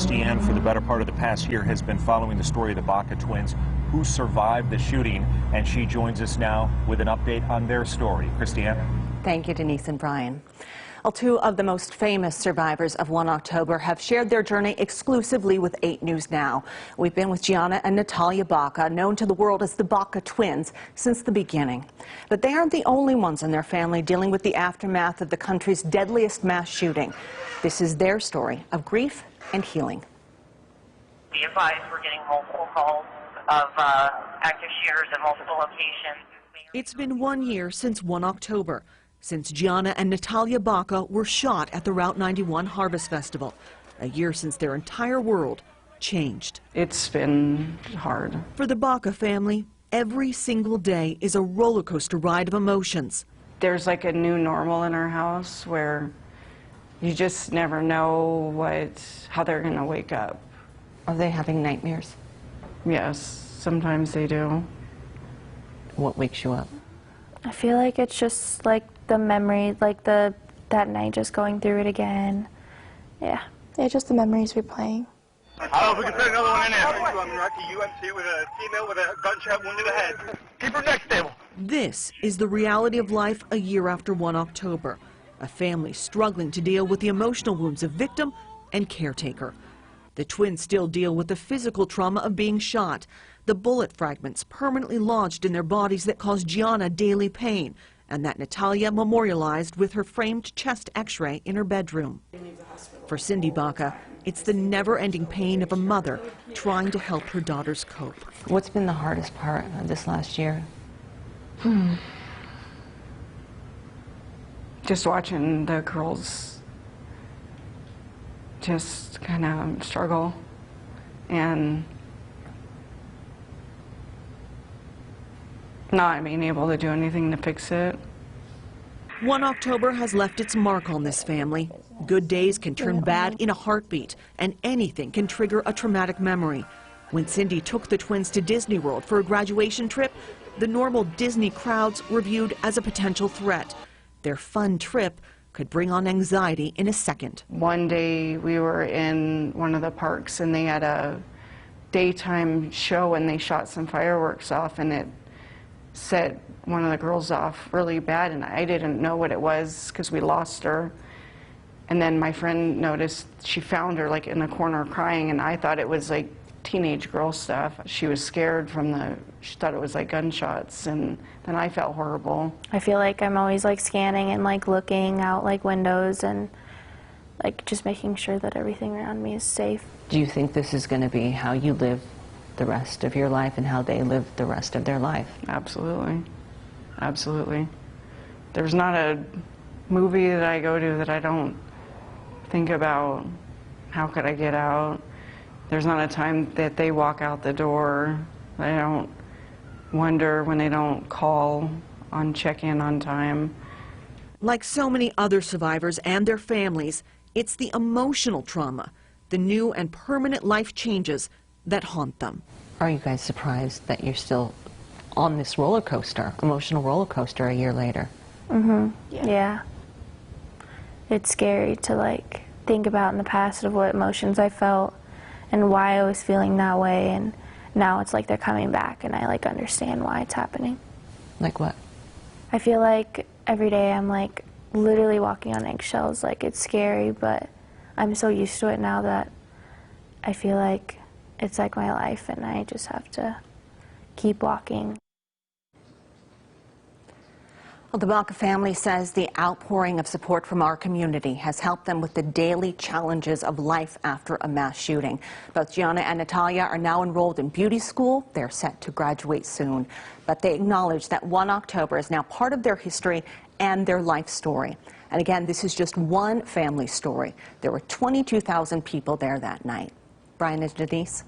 Christiane, for the better part of the past year, has been following the story of the Baca twins who survived the shooting, and she joins us now with an update on their story. Christiane? Thank you, Denise and Brian. Well, two of the most famous survivors of 1 October have shared their journey exclusively with 8 News Now. We've been with Gianna and Natalia Baca, known to the world as the Baca twins, since the beginning. But they aren't the only ones in their family dealing with the aftermath of the country's deadliest mass shooting. This is their story of grief and healing. Be advised, we're getting multiple calls of active shooters at multiple locations. It's been 1 year since 1 October. Since Gianna and Natalia Baca were shot at the Route 91 Harvest Festival. A year since their entire world changed. It's been hard. For the Baca family, every single day is a roller coaster ride of emotions. There's like a new normal in our house where you just never know how they're going to wake up. Are they having nightmares? Yes, sometimes they do. What wakes you up? I feel like it's just like the memory, like that night, just going through it again. Yeah. Yeah, just the memories replaying. I don't know if we can put another one in there. I'm in Rocky UMC with a female with a gunshot wound to the head. Keep her neck stable. This is the reality of life a year after 1 October. A family struggling to deal with the emotional wounds of victim and caretaker. The twins still deal with the physical trauma of being shot. The bullet fragments permanently lodged in their bodies that caused Gianna daily pain, and that Natalia memorialized with her framed chest x-ray in her bedroom. For Cindy Baca, it's the never-ending pain of a mother trying to help her daughters cope. What's been the hardest part of this last year? Just watching the girls just kind of struggle and not being able to do anything to fix it. 1 October has left its mark on this family. Good days can turn bad in a heartbeat, and anything can trigger a traumatic memory. When Cindy took the twins to Disney World for a graduation trip, the normal Disney crowds were viewed as a potential threat. Their fun trip could bring on anxiety in a second. One day we were in one of the parks and they had a daytime show and they shot some fireworks off, and it set one of the girls off really bad, and I didn't know what it was because we lost her. And then my friend noticed, she found her like in the corner crying, and I thought it was like teenage girl stuff. She was scared she thought it was like gunshots, and then I felt horrible. I feel like I'm always like scanning and like looking out like windows and like just making sure that everything around me is safe. Do you think this is going to be how you live the rest of your life and how they live the rest of their life? Absolutely. Absolutely. There's not a movie that I go to that I don't think about how could I get out. There's not a time that they walk out the door that I don't wonder when they don't call on check-in on time. Like so many other survivors and their families, it's the emotional trauma, the new and permanent life changes that haunt them. Are you guys surprised that you're still on this roller coaster, emotional roller coaster, a year later? Yeah. It's scary to like think about in the past of what emotions I felt and why I was feeling that way, and now it's like they're coming back and I like understand why it's happening. Like what? I feel like every day I'm like literally walking on eggshells. Like it's scary, but I'm so used to it now that I feel like it's like my life and I just have to keep walking. Well, the Baca family says the outpouring of support from our community has helped them with the daily challenges of life after a mass shooting. Both Gianna and Natalia are now enrolled in beauty school. They're set to graduate soon. But they acknowledge that 1 October is now part of their history and their life story. And again, this is just one family story. There were 22,000 people there that night. Brian and Denise.